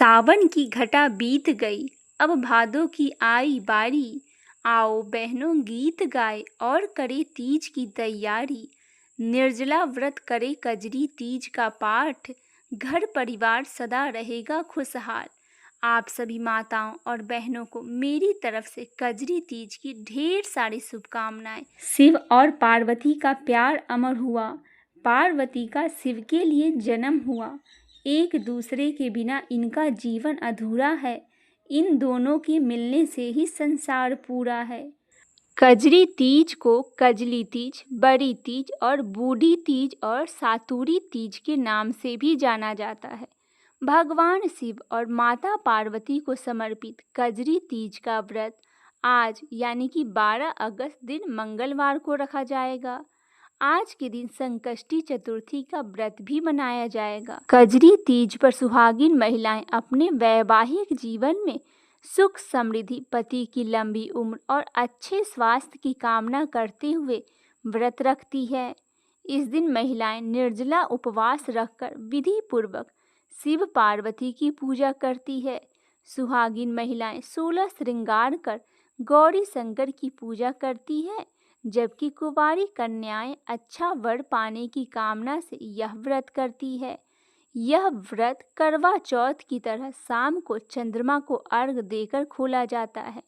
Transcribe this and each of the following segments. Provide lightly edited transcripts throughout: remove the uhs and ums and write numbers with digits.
सावन की घटा बीत गई, अब भादों की आई बारी। आओ बहनों गीत गाए और करे तीज की तैयारी। निर्जला व्रत करे कजरी तीज का पाठ, घर परिवार सदा रहेगा खुशहाल। आप सभी माताओं और बहनों को मेरी तरफ से कजरी तीज की ढेर सारी शुभकामनाएं। शिव और पार्वती का प्यार अमर हुआ, पार्वती का शिव के लिए जन्म हुआ। एक दूसरे के बिना इनका जीवन अधूरा है, इन दोनों के मिलने से ही संसार पूरा है। कजरी तीज को कजली तीज, बड़ी तीज और बूढ़ी तीज और सातुरी तीज के नाम से भी जाना जाता है। भगवान शिव और माता पार्वती को समर्पित कजरी तीज का व्रत आज यानी कि 12 अगस्त दिन मंगलवार को रखा जाएगा। आज के दिन संकष्टी चतुर्थी का व्रत भी मनाया जाएगा। कजरी तीज पर सुहागिन महिलाएं अपने वैवाहिक जीवन में सुख समृद्धि, पति की लंबी उम्र और अच्छे स्वास्थ्य की कामना करते हुए व्रत रखती है। इस दिन महिलाएं निर्जला उपवास रखकर विधि पूर्वक शिव पार्वती की पूजा करती है। सुहागिन महिलाएं 16 श्रृंगार कर गौरी शंकर की पूजा करती है, जबकि कुंवारी कन्याएं अच्छा वर पाने की कामना से यह व्रत करती है। यह व्रत करवा चौथ की तरह शाम को चंद्रमा को अर्घ देकर खोला जाता है।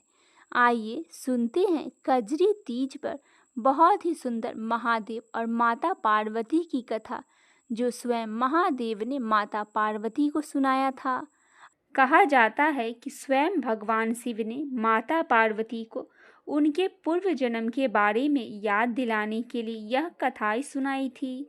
आइए सुनते हैं कजरी तीज पर बहुत ही सुंदर महादेव और माता पार्वती की कथा, जो स्वयं महादेव ने माता पार्वती को सुनाया था। कहा जाता है कि स्वयं भगवान शिव ने माता पार्वती को उनके पूर्व जन्म के बारे में याद दिलाने के लिए यह कथाएं सुनाई थी।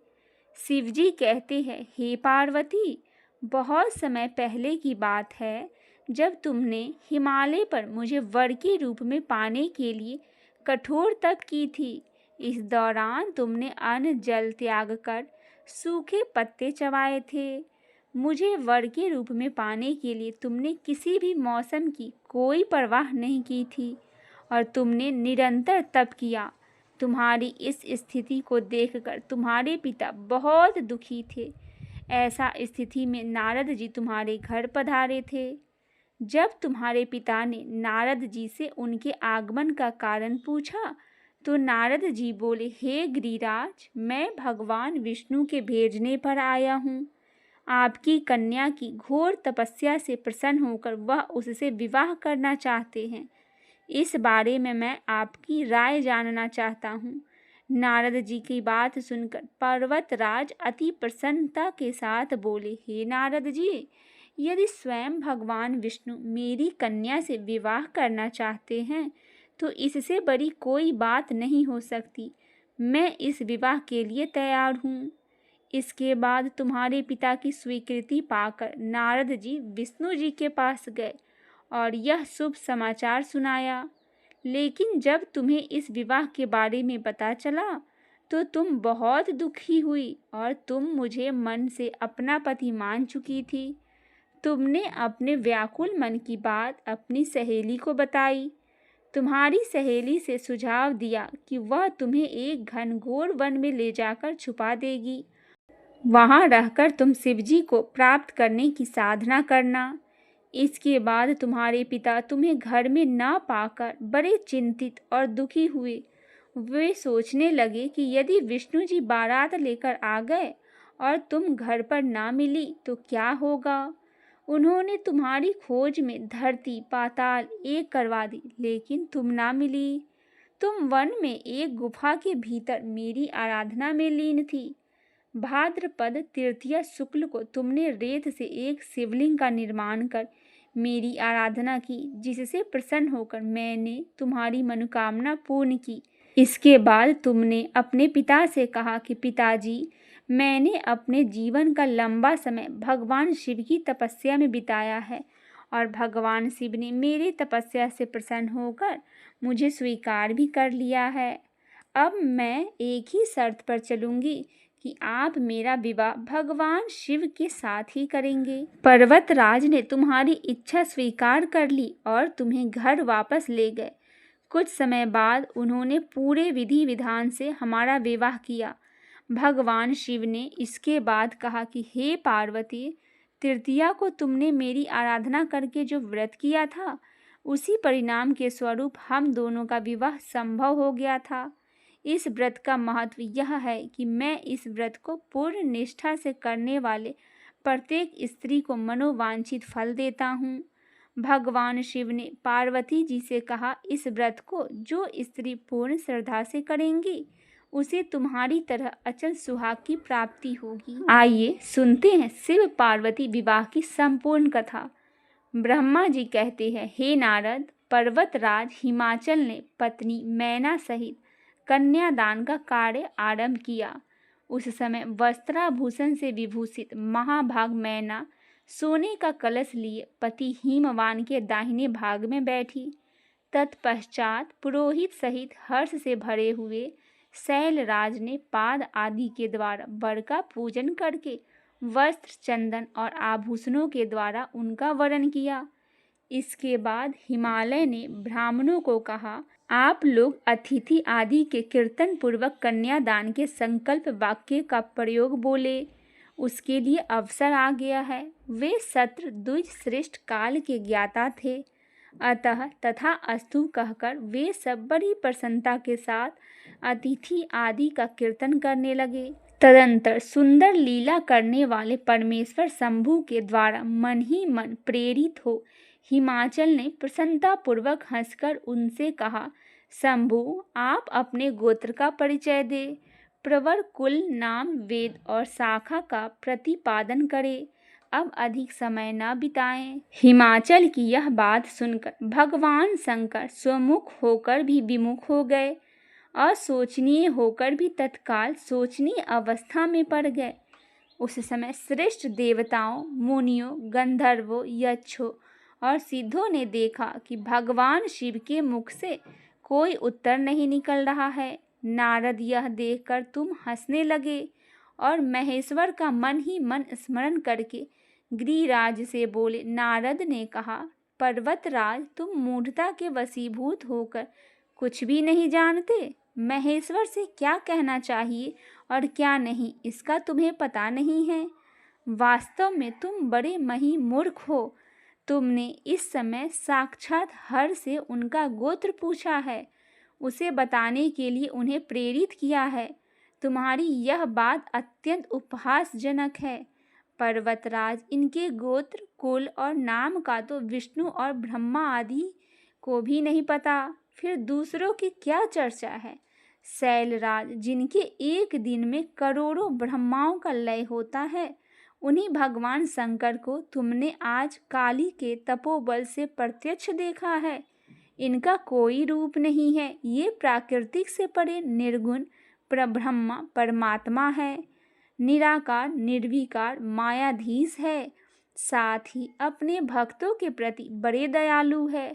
शिवजी कहते हैं, हे पार्वती, बहुत समय पहले की बात है जब तुमने हिमालय पर मुझे वर के रूप में पाने के लिए कठोर तप की थी। इस दौरान तुमने अन्न जल त्याग कर सूखे पत्ते चबाए थे। मुझे वर के रूप में पाने के लिए तुमने किसी भी मौसम की कोई परवाह नहीं की थी और तुमने निरंतर तप किया। तुम्हारी इस स्थिति को देखकर तुम्हारे पिता बहुत दुखी थे। ऐसा स्थिति में नारद जी तुम्हारे घर पधारे थे। जब तुम्हारे पिता ने नारद जी से उनके आगमन का कारण पूछा तो नारद जी बोले, हे गिरिराज, मैं भगवान विष्णु के भेजने पर आया हूँ। आपकी कन्या की घोर तपस्या से प्रसन्न होकर वह उससे विवाह करना चाहते हैं। इस बारे में मैं आपकी राय जानना चाहता हूँ। नारद जी की बात सुनकर पर्वतराज अति प्रसन्नता के साथ बोले, हे नारद जी, यदि स्वयं भगवान विष्णु मेरी कन्या से विवाह करना चाहते हैं तो इससे बड़ी कोई बात नहीं हो सकती। मैं इस विवाह के लिए तैयार हूँ। इसके बाद तुम्हारे पिता की स्वीकृति पाकर नारद जी विष्णु जी के पास गए और यह शुभ समाचार सुनाया। लेकिन जब तुम्हें इस विवाह के बारे में पता चला तो तुम बहुत दुखी हुई और तुम मुझे मन से अपना पति मान चुकी थी। तुमने अपने व्याकुल मन की बात अपनी सहेली को बताई। तुम्हारी सहेली से सुझाव दिया कि वह तुम्हें एक घनघोर वन में ले जाकर छुपा देगी। वहां रहकर तुम शिवजी को प्राप्त करने की साधना करना। इसके बाद तुम्हारे पिता तुम्हें घर में ना पाकर बड़े चिंतित और दुखी हुए। वे सोचने लगे कि यदि विष्णु जी बारात लेकर आ गए और तुम घर पर ना मिली तो क्या होगा। उन्होंने तुम्हारी खोज में धरती पाताल एक करवा दी, लेकिन तुम ना मिली। तुम वन में एक गुफा के भीतर मेरी आराधना में लीन थी। भाद्रपद तृतीया शुक्ल को तुमने रेत से एक शिवलिंग का निर्माण कर मेरी आराधना की, जिससे प्रसन्न होकर मैंने तुम्हारी मनोकामना पूर्ण की। इसके बाद तुमने अपने पिता से कहा कि पिताजी, मैंने अपने जीवन का लंबा समय भगवान शिव की तपस्या में बिताया है और भगवान शिव ने मेरी तपस्या से प्रसन्न होकर मुझे स्वीकार भी कर लिया है। अब मैं एक ही शर्त पर चलूंगी कि आप मेरा विवाह भगवान शिव के साथ ही करेंगे। पर्वतराज ने तुम्हारी इच्छा स्वीकार कर ली और तुम्हें घर वापस ले गए। कुछ समय बाद उन्होंने पूरे विधि विधान से हमारा विवाह किया। भगवान शिव ने इसके बाद कहा कि हे पार्वती, तृतीया को तुमने मेरी आराधना करके जो व्रत किया था, उसी परिणाम के स्वरूप हम दोनों का विवाह संभव हो गया था। इस व्रत का महत्व यह है कि मैं इस व्रत को पूर्ण निष्ठा से करने वाले प्रत्येक स्त्री को मनोवांछित फल देता हूँ। भगवान शिव ने पार्वती जी से कहा, इस व्रत को जो स्त्री पूर्ण श्रद्धा से करेंगी उसे तुम्हारी तरह अचल सुहाग की प्राप्ति होगी। आइए सुनते हैं शिव पार्वती विवाह की संपूर्ण कथा। ब्रह्मा जी कहते हैं, हे नारद, पर्वतराज हिमाचल ने पत्नी मैना सहित कन्यादान का कार्य आरंभ किया। उस समय वस्त्राभूषण से विभूषित महाभाग मैना सोने का कलश लिए पति हिमवान के दाहिने भाग में बैठी। तत्पश्चात पुरोहित सहित हर्ष से भरे हुए शैलराज ने पाद आदि के द्वारा वर का पूजन करके वस्त्र, चंदन और आभूषणों के द्वारा उनका वरण किया। इसके बाद हिमालय ने ब्राह्मणों को कहा, आप लोग अतिथि आदि के कीर्तन पूर्वक कन्यादान के संकल्प वाक्य का प्रयोग बोले। उसके लिए अवसर आ गया है। वे सत्र द्विज श्रेष्ठ काल के ज्ञाता थे, अतः तथा अस्तु कहकर वे सब बड़ी प्रसन्नता के साथ अतिथि आदि का कीर्तन करने लगे। तदंतर सुंदर लीला करने वाले परमेश्वर शंभु के द्वारा मन ही मन प्रेरित हो हिमाचल ने प्रसन्नता पूर्वक हंसकर उनसे कहा, शंभु, आप अपने गोत्र का परिचय दे, प्रवर, कुल, नाम, वेद और शाखा का प्रतिपादन करें। अब अधिक समय न बिताएं। हिमाचल की यह बात सुनकर भगवान शंकर स्वमुख होकर भी विमुख हो गए, असोचनीय होकर भी तत्काल सोचनीय अवस्था में पड़ गए। उस समय श्रेष्ठ देवताओं, मुनियों, गंधर्वों, यक्षों और सिद्धों ने देखा कि भगवान शिव के मुख से कोई उत्तर नहीं निकल रहा है। नारद यह देखकर तुम हंसने लगे और महेश्वर का मन ही मन स्मरण करके गिरिराज से बोले। नारद ने कहा, पर्वतराज, तुम मूढ़ता के वशीभूत होकर कुछ भी नहीं जानते। महेश्वर से क्या कहना चाहिए और क्या नहीं, इसका तुम्हें पता नहीं है। वास्तव में तुम बड़े मही मूर्ख हो। तुमने इस समय साक्षात हर से उनका गोत्र पूछा है, उसे बताने के लिए उन्हें प्रेरित किया है। तुम्हारी यह बात अत्यंत उपहासजनक है। पर्वतराज, इनके गोत्र, कुल और नाम का तो विष्णु और ब्रह्मा आदि को भी नहीं पता, फिर दूसरों की क्या चर्चा है। शैलराज, जिनके एक दिन में करोड़ों ब्रह्माओं का लय होता है, उन्हीं भगवान शंकर को तुमने आज काली के तपोबल से प्रत्यक्ष देखा है। इनका कोई रूप नहीं है। ये प्राकृतिक से परे निर्गुण परब्रह्म परमात्मा है, निराकार निर्विकार मायाधीश है, साथ ही अपने भक्तों के प्रति बड़े दयालु है।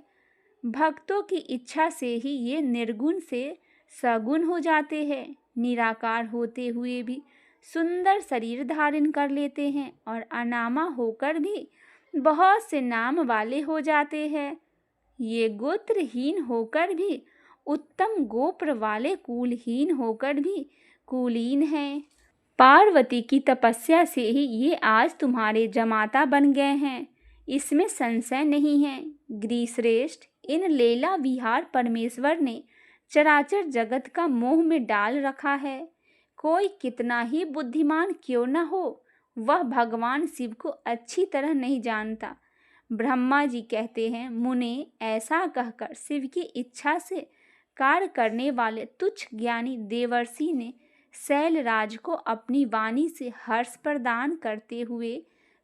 भक्तों की इच्छा से ही ये निर्गुण से सगुण हो जाते हैं, निराकार होते हुए भी सुंदर शरीर धारण कर लेते हैं और अनामा होकर भी बहुत से नाम वाले हो जाते हैं। ये गोत्रहीन होकर भी उत्तम गोत्र वाले, कुलहीन होकर भी कुलीन हैं। पार्वती की तपस्या से ही ये आज तुम्हारे जमाता बन गए हैं, इसमें संशय नहीं है। गिरिश्रेष्ठ, इन लीला विहार परमेश्वर ने चराचर जगत का मोह में डाल रखा है। कोई कितना ही बुद्धिमान क्यों न हो, वह भगवान शिव को अच्छी तरह नहीं जानता। ब्रह्मा जी कहते हैं, मुने, ऐसा कहकर शिव की इच्छा से कार्य करने वाले तुच्छ ज्ञानी देवर्षि ने शैलराज को अपनी वाणी से हर्ष प्रदान करते हुए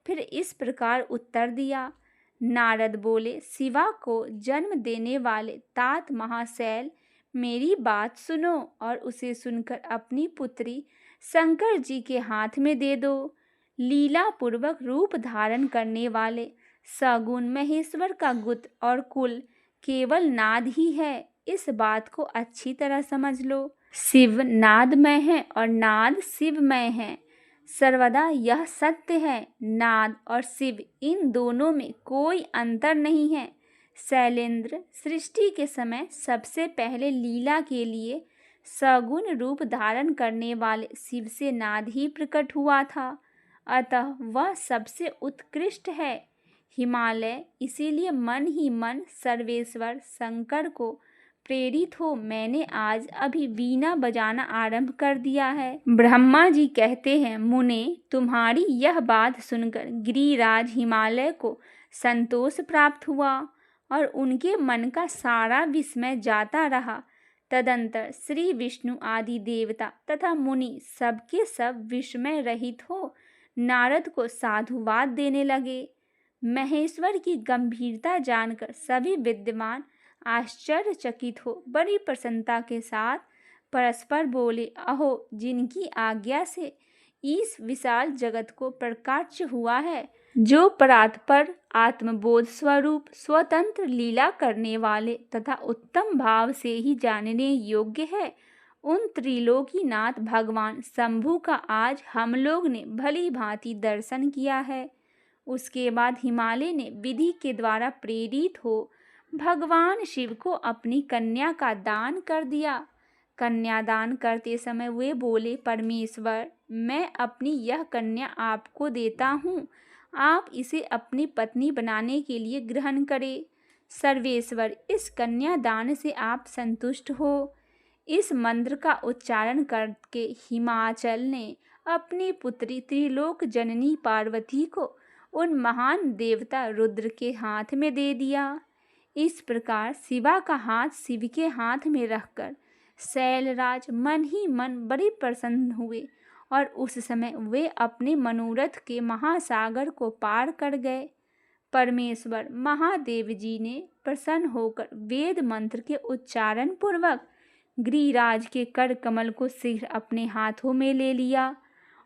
फिर इस प्रकार उत्तर दिया। नारद बोले, शिवा को जन्म देने वाले तात महाशैल, मेरी बात सुनो और उसे सुनकर अपनी पुत्री शंकर जी के हाथ में दे दो। लीला पूर्वक रूप धारण करने वाले सगुण महेश्वर का गोत्र और कुल केवल नाद ही है। इस बात को अच्छी तरह समझ लो। शिव नादमय है और नाद शिवमय है। सर्वदा यह सत्य है। नाद और शिव, इन दोनों में कोई अंतर नहीं है। शैलेंद्र, सृष्टि के समय सबसे पहले लीला के लिए सगुण रूप धारण करने वाले शिव से नाद ही प्रकट हुआ था। अतः वह सबसे उत्कृष्ट है। हिमालय इसीलिए मन ही मन सर्वेश्वर शंकर को प्रेरित हो मैंने आज अभी वीणा बजाना आरंभ कर दिया है। ब्रह्मा जी कहते हैं, मुने तुम्हारी यह बात सुनकर गिरिराज हिमालय को संतोष प्राप्त हुआ और उनके मन का सारा विस्मय जाता रहा। तदंतर श्री विष्णु आदि देवता तथा मुनि सबके सब विस्मय रहित हो नारद को साधुवाद देने लगे। महेश्वर की गंभीरता जानकर सभी विद्वान आश्चर्यचकित हो बड़ी प्रसन्नता के साथ परस्पर बोले, अहो जिनकी आज्ञा से इस विशाल जगत को प्रकाश्य हुआ है, जो परात्पर आत्मबोध स्वरूप स्वतंत्र लीला करने वाले तथा उत्तम भाव से ही जानने योग्य है, उन त्रिलोकीनाथ भगवान शंभु का आज हम लोग ने भली भांति दर्शन किया है। उसके बाद हिमालय ने विधि के द्वारा प्रेरित हो भगवान शिव को अपनी कन्या का दान कर दिया। कन्यादान करते समय वे बोले, परमेश्वर मैं अपनी यह कन्या आपको देता हूँ, आप इसे अपनी पत्नी बनाने के लिए ग्रहण करें। सर्वेश्वर इस कन्यादान से आप संतुष्ट हो। इस मंत्र का उच्चारण करके हिमाचल ने अपनी पुत्री त्रिलोक जननी पार्वती को उन महान देवता रुद्र के हाथ में दे दिया। इस प्रकार शिवा का हाथ शिव के हाथ में रखकर शैलराज मन ही मन बड़े प्रसन्न हुए और उस समय वे अपने मनोरथ के महासागर को पार कर गए। परमेश्वर महादेव जी ने प्रसन्न होकर वेद मंत्र के उच्चारण पूर्वक गिरिराज के कर कमल को शीघ्र अपने हाथों में ले लिया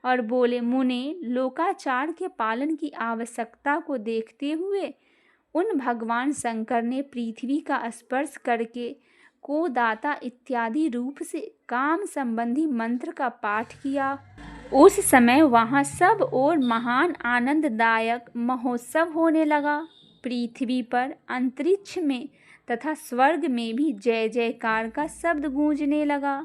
और बोले, मुने लोकाचार के पालन की आवश्यकता को देखते हुए उन भगवान शंकर ने पृथ्वी का स्पर्श करके को दाता इत्यादि रूप से काम संबंधी मंत्र का पाठ किया। उस समय वहाँ सब ओर महान आनंददायक महोत्सव होने लगा। पृथ्वी पर, अंतरिक्ष में तथा स्वर्ग में भी जय जयकार का शब्द गूंजने लगा।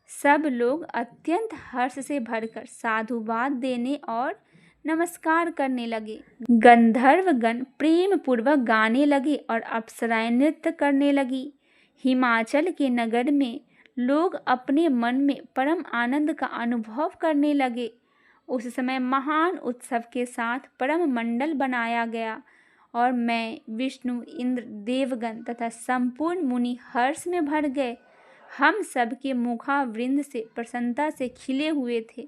सब लोग अत्यंत हर्ष से भरकर साधुवाद देने और नमस्कार करने लगे। गंधर्वगण प्रेम पूर्वक गाने लगे और अप्सराएं नृत्य करने लगी। हिमाचल के नगर में लोग अपने मन में परम आनंद का अनुभव करने लगे। उस समय महान उत्सव के साथ परम मंडल बनाया गया और मैं, विष्णु, इंद्र, देवगण तथा संपूर्ण मुनि हर्ष में भर गए। हम सबके मुखावृंद से प्रसन्नता से खिले हुए थे।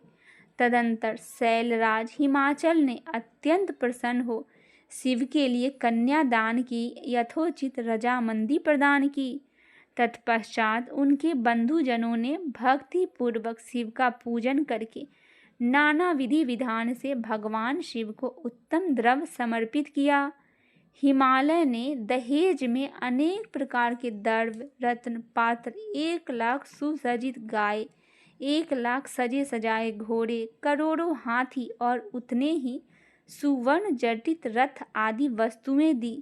तदंतर शैलराज हिमाचल ने अत्यंत प्रसन्न हो शिव के लिए कन्यादान की यथोचित रजामंदी प्रदान की। तत्पश्चात उनके बंधुजनों ने भक्ति पूर्वक शिव का पूजन करके नाना विधि विधान से भगवान शिव को उत्तम द्रव्य समर्पित किया। हिमालय ने दहेज में अनेक प्रकार के द्रव्य, रत्न, पात्र, 1,00,000 सुसज्जित गाय, 1,00,000 सजे सजाए घोड़े, करोड़ों हाथी और उतने ही सुवर्ण जटित रथ आदि वस्तुएं दी।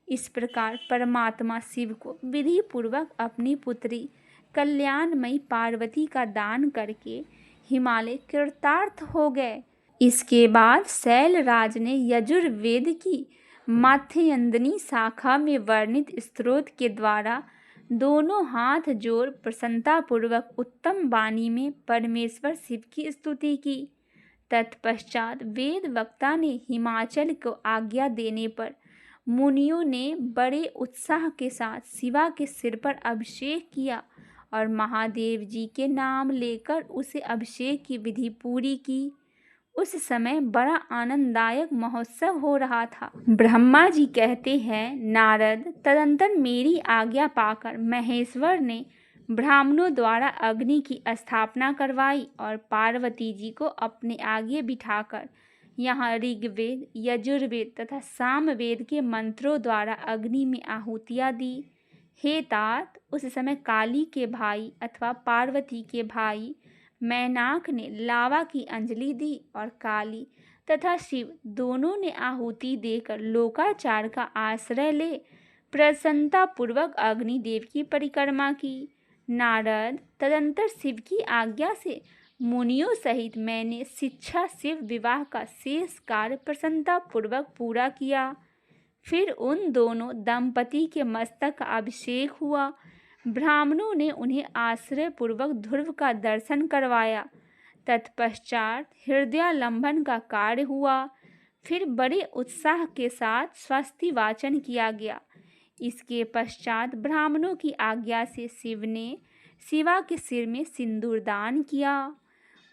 इस प्रकार परमात्मा शिव को विधि पूर्वक अपनी पुत्री कल्याणमयी पार्वती का दान करके हिमालय कृतार्थ हो गए। इसके बाद शैलराज ने यजुर्वेद की माथेयंदनी शाखा में वर्णित स्तोत्र के द्वारा दोनों हाथ जोड़ प्रसन्नतापूर्वक उत्तम वाणी में परमेश्वर शिव की स्तुति की। तत्पश्चात वेद वक्ता ने हिमाचल को आज्ञा देने पर मुनियों ने बड़े उत्साह के साथ शिवा के सिर पर अभिषेक किया और महादेव जी के नाम लेकर उसे अभिषेक की विधि पूरी की। उस समय बड़ा आनंददायक महोत्सव हो रहा था। ब्रह्मा जी कहते हैं, नारद, तदंतर मेरी आज्ञा पाकर महेश्वर ने ब्राह्मणों द्वारा अग्नि की स्थापना करवाई और पार्वती जी को अपने आगे बिठाकर यहाँ ऋग्वेद, यजुर्वेद तथा सामवेद के मंत्रों द्वारा अग्नि में आहुतियाँ दी। हे तात, उस समय काली के भाई अथवा पार्वती के भाई मैनाक ने लावा की अंजलि दी और काली तथा शिव दोनों ने आहुति देकर लोकाचार का आश्रय ले प्रसन्नता पूर्वक अग्निदेव की परिक्रमा की। नारद, तदंतर शिव की आज्ञा से मुनियों सहित मैंने शिक्षा शिव विवाह का शेष कार्य प्रसन्नता पूर्वक पूरा किया। फिर उन दोनों दंपति के मस्तक का अभिषेक हुआ। ब्राह्मणों ने उन्हें आश्रय पूर्वक ध्रुव का दर्शन करवाया। तत्पश्चात हृदयालंबन का कार्य हुआ। फिर बड़े उत्साह के साथ स्वस्ति वाचन किया गया। इसके पश्चात ब्राह्मणों की आज्ञा से शिव ने शिवा के सिर में सिंदूर दान किया।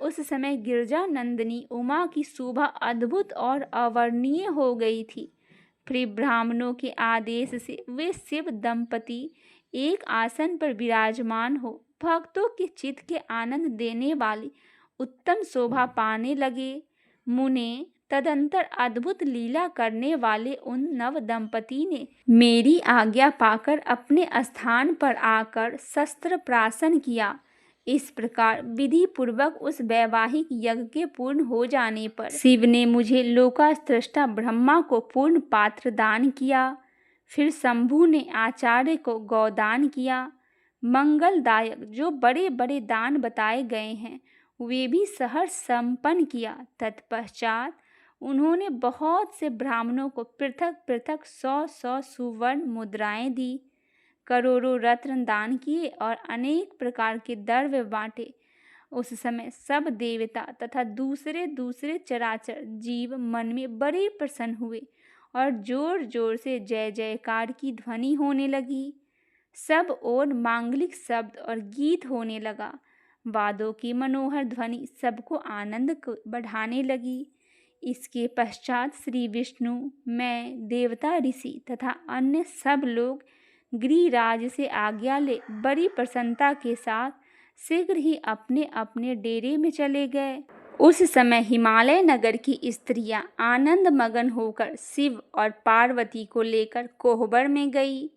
उस समय गिरजा नंदिनी उमा की शोभा अद्भुत और अवर्णनीय हो गई थी। फिर ब्राह्मणों के आदेश से वे शिव दंपति एक आसन पर विराजमान हो भक्तों के चित्त के आनंद देने वाली उत्तम शोभा पाने लगे। मुने तदंतर अद्भुत लीला करने वाले उन नव दंपति ने मेरी आज्ञा पाकर अपने स्थान पर आकर शस्त्र प्राशन किया। इस प्रकार विधि पूर्वक उस वैवाहिक यज्ञ के पूर्ण हो जाने पर शिव ने मुझे लोकास्त्रष्टा ब्रह्मा को पूर्ण पात्र दान किया। फिर शंभु ने आचार्य को गौदान किया। मंगलदायक जो बड़े बड़े दान बताए गए हैं वे भी सहर्ष संपन्न किया। तत्पश्चात उन्होंने बहुत से ब्राह्मणों को पृथक पृथक 100 सुवर्ण मुद्राएं दी, करोड़ों रत्न दान किए और अनेक प्रकार के द्रव्य बांटे। उस समय सब देवता तथा दूसरे दूसरे चराचर जीव मन में बड़े प्रसन्न हुए और जोर जोर से जय जयकार की ध्वनि होने लगी। सब ओर मांगलिक शब्द और गीत होने लगा। वादों की मनोहर ध्वनि सबको आनंद बढ़ाने लगी। इसके पश्चात श्री विष्णु, मैं, देवता, ऋषि तथा अन्य सब लोग गिरिराज से आज्ञा ले बड़ी प्रसन्नता के साथ शीघ्र ही अपने अपने डेरे में चले गए। उस समय हिमालय नगर की स्त्रियां आनंद मगन होकर शिव और पार्वती को लेकर कोहबर में गई।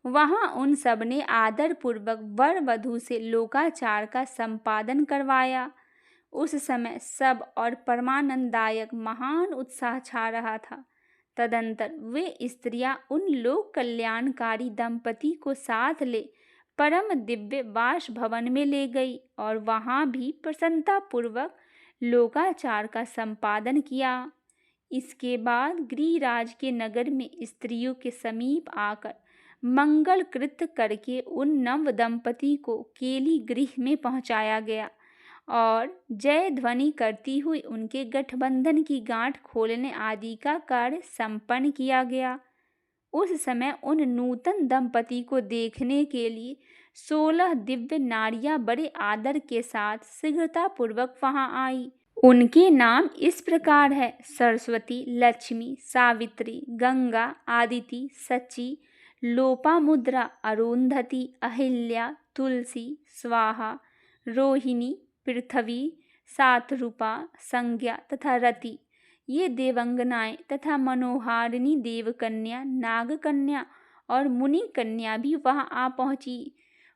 वहां उन सब ने आदर पूर्वक वर वधू से लोकाचार का संपादन करवाया। उस समय सब और परमानंददायक महान उत्साह छा रहा था। तदंतर वे स्त्रियां उन लोक कल्याणकारी दंपति को साथ ले परम दिव्य वास भवन में ले गई और वहां भी प्रसन्नता पूर्वक लोकाचार का संपादन किया। इसके बाद गिरिराज के नगर में स्त्रियों के समीप आकर मंगल कृत्य करके उन नव दंपति को केली गृह में पहुंचाया गया और जय ध्वनि करती हुई उनके गठबंधन की गांठ खोलने आदि का कार्य संपन्न किया गया। उस समय उन नूतन दंपति को देखने के लिए 16 दिव्य नारियां बड़े आदर के साथ शीघ्रता पूर्वक वहां आई। उनके नाम इस प्रकार है: सरस्वती, लक्ष्मी, सावित्री, गंगा, आदिति, सची, लोपामुद्रा, अरुंधति, अहिल्या, तुलसी, स्वाहा, रोहिणी, पृथ्वी, सातरूपा, संज्ञा तथा रति। ये देवंगनाएं तथा मनोहारिणी देवकन्या, नागकन्या और मुनि कन्या भी वहां आ पहुंची।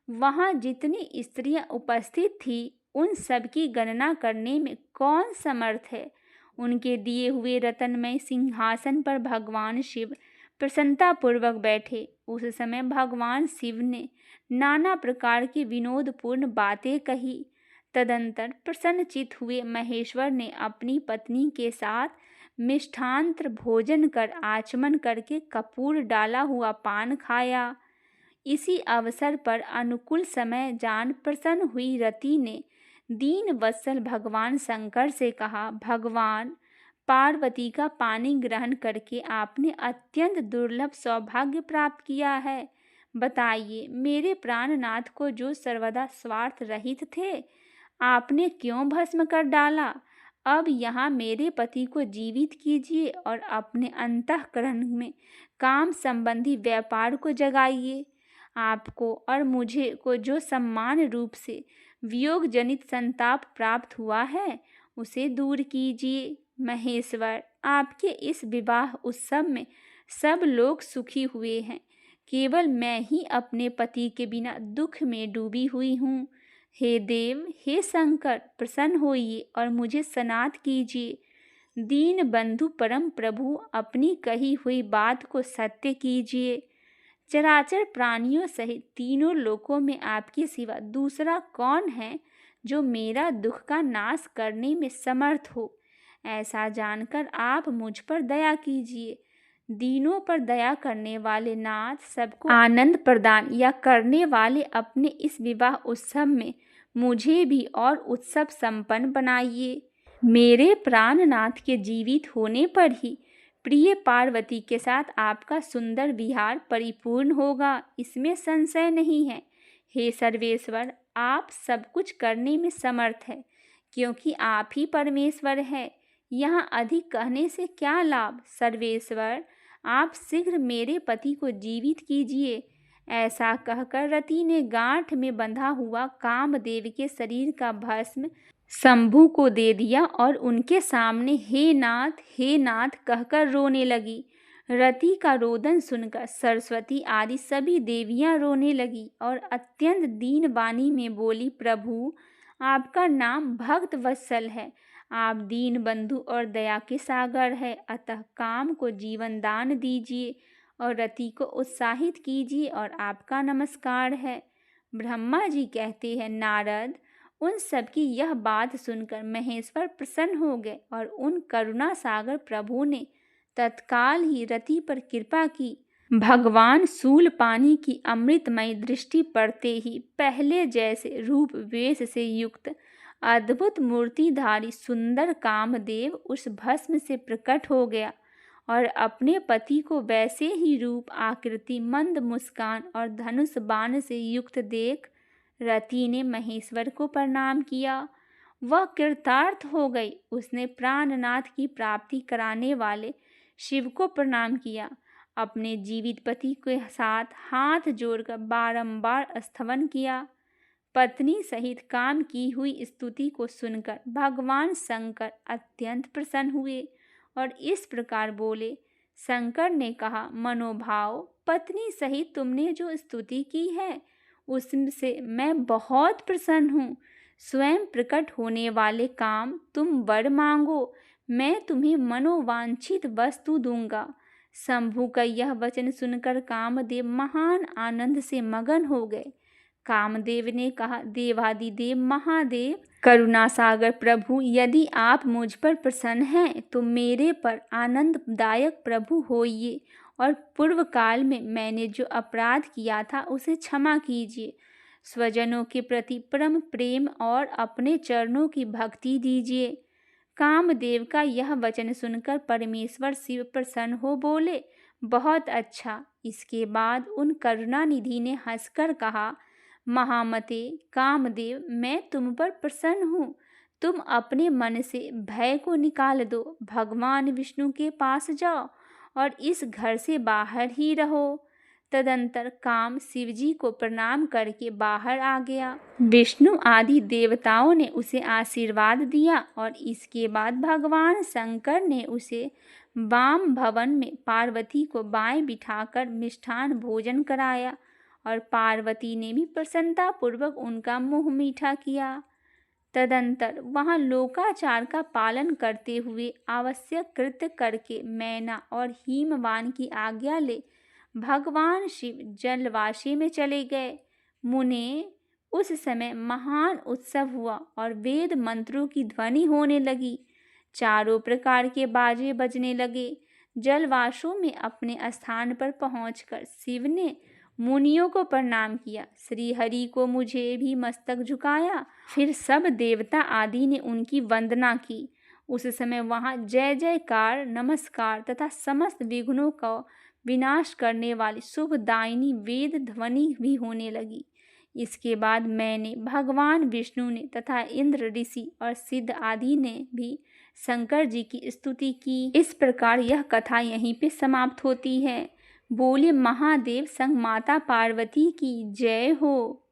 वहां जितनी स्त्रियां उपस्थित थी उन सब की गणना करने में कौन समर्थ है। उनके दिए हुए रत्नमय सिंहासन पर भगवान शिव प्रसन्नता पूर्वक बैठे। उस समय भगवान शिव ने नाना प्रकार की विनोदपूर्ण बातें कही। तदंतर प्रसन्नचित हुए महेश्वर ने अपनी पत्नी के साथ मिष्ठांतर भोजन कर आचमन करके कपूर डाला हुआ पान खाया। इसी अवसर पर अनुकूल समय जान प्रसन्न हुई रति ने दीन वत्सल भगवान शंकर से कहा, भगवान, पार्वती का पानी ग्रहण करके आपने अत्यंत दुर्लभ सौभाग्य प्राप्त किया है। बताइए, मेरे प्राणनाथ को जो सर्वदा स्वार्थ रहित थे आपने क्यों भस्म कर डाला? अब यहाँ मेरे पति को जीवित कीजिए और अपने अंतःकरण में काम संबंधी व्यापार को जगाइए। आपको और मुझे को जो सम्मान रूप से वियोग जनित संताप प्राप्त हुआ है उसे दूर कीजिए। महेश्वर, आपके इस विवाह उत्सव में सब लोग सुखी हुए हैं, केवल मैं ही अपने पति के बिना दुख में डूबी हुई हूँ। हे देव, हे शंकर, प्रसन्न होइए और मुझे सनाथ कीजिए। दीन बंधु परम प्रभु, अपनी कही हुई बात को सत्य कीजिए। चराचर प्राणियों सहित तीनों लोकों में आपके सिवा दूसरा कौन है जो मेरा दुख का नाश करने में समर्थ हो। ऐसा जानकर आप मुझ पर दया कीजिए। दीनों पर दया करने वाले नाथ, सबको आनंद प्रदान या करने वाले, अपने इस विवाह उत्सव में मुझे भी और उत्सव संपन्न बनाइए। मेरे प्राणनाथ के जीवित होने पर ही प्रिय पार्वती के साथ आपका सुंदर विहार परिपूर्ण होगा, इसमें संशय नहीं है। हे सर्वेश्वर, आप सब कुछ करने में समर्थ है, क्योंकि आप ही परमेश्वर है। यहाँ अधिक कहने से क्या लाभ। सर्वेश्वर, आप शीघ्र मेरे पति को जीवित कीजिए। ऐसा कहकर रति ने गांठ में बंधा हुआ कामदेव के शरीर का भस्म शंभु को दे दिया और उनके सामने हे नाथ कहकर रोने लगी। रति का रोदन सुनकर सरस्वती आदि सभी देवियां रोने लगी और अत्यंत दीन वाणी में बोली, प्रभु, आपका नाम भक्त वत्सल है। आप दीन बंधु और दया के सागर है, अतः काम को जीवन दान दीजिए और रति को उत्साहित कीजिए और आपका नमस्कार है। ब्रह्मा जी कहते हैं, नारद, उन सब की यह बात सुनकर महेश्वर प्रसन्न हो गए और उन करुणा सागर प्रभु ने तत्काल ही रति पर कृपा की। भगवान शूलपाणी की अमृतमय दृष्टि पड़ते ही पहले जैसे रूप वेश से युक्त अद्भुत मूर्तिधारी सुंदर कामदेव उस भस्म से प्रकट हो गया और अपने पति को वैसे ही रूप, आकृति, मंद मुस्कान और धनुष बाण से युक्त देख रति ने महेश्वर को प्रणाम किया। वह कृतार्थ हो गई। उसने प्राणनाथ की प्राप्ति कराने वाले शिव को प्रणाम किया। अपने जीवित पति के साथ हाथ जोड़कर बारंबार स्तवन किया। पत्नी सहित काम की हुई स्तुति को सुनकर भगवान शंकर अत्यंत प्रसन्न हुए और इस प्रकार बोले। शंकर ने कहा, मनोभाव, पत्नी सहित तुमने जो स्तुति की है उससे मैं बहुत प्रसन्न हूँ। स्वयं प्रकट होने वाले काम, तुम वर मांगो, मैं तुम्हें मनोवांछित वस्तु दूंगा। शंभु का यह वचन सुनकर कामदेव महान आनंद से मगन हो गए। कामदेव ने कहा, देवादिदेव महादेव, करुणा सागर प्रभु, यदि आप मुझ पर प्रसन्न हैं तो मेरे पर आनंददायक प्रभु होइए और पूर्व काल में मैंने जो अपराध किया था उसे क्षमा कीजिए। स्वजनों के प्रति परम प्रेम और अपने चरणों की भक्ति दीजिए। कामदेव का यह वचन सुनकर परमेश्वर शिव प्रसन्न हो बोले, बहुत अच्छा। इसके बाद उन करुणानिधि ने हंसकर कहा, महामते कामदेव, मैं तुम पर प्रसन्न हूँ। तुम अपने मन से भय को निकाल दो, भगवान विष्णु के पास जाओ और इस घर से बाहर ही रहो। तदंतर काम शिवजी को प्रणाम करके बाहर आ गया। विष्णु आदि देवताओं ने उसे आशीर्वाद दिया और इसके बाद भगवान शंकर ने उसे वाम भवन में पार्वती को बाएं बिठाकर मिष्ठान भोजन कराया और पार्वती ने भी प्रसन्नता पूर्वक उनका मुंह मीठा किया। तदंतर वहां लोकाचार का पालन करते हुए आवश्यक कृत्य करके मैना और हिमवान की आज्ञा ले भगवान शिव जलवासी में चले गए। मुने, उस समय महान उत्सव हुआ और वेद मंत्रों की ध्वनि होने लगी। चारों प्रकार के बाजे बजने लगे। जलवासों में अपने स्थान पर पहुंचकर शिव ने मुनियों को प्रणाम किया। श्री हरि को मुझे भी मस्तक झुकाया। फिर सब देवता आदि ने उनकी वंदना की। उस समय वहां जय जयकार, नमस्कार तथा समस्त विघ्नों का विनाश करने वाली शुभदायिनी वेद ध्वनि भी होने लगी। इसके बाद मैंने, भगवान विष्णु ने तथा इंद्र, ऋषि और सिद्ध आदि ने भी शंकर जी की स्तुति की। इस प्रकार यह कथा यहीं पे समाप्त होती है। बोले महादेव संग माता पार्वती की जय हो।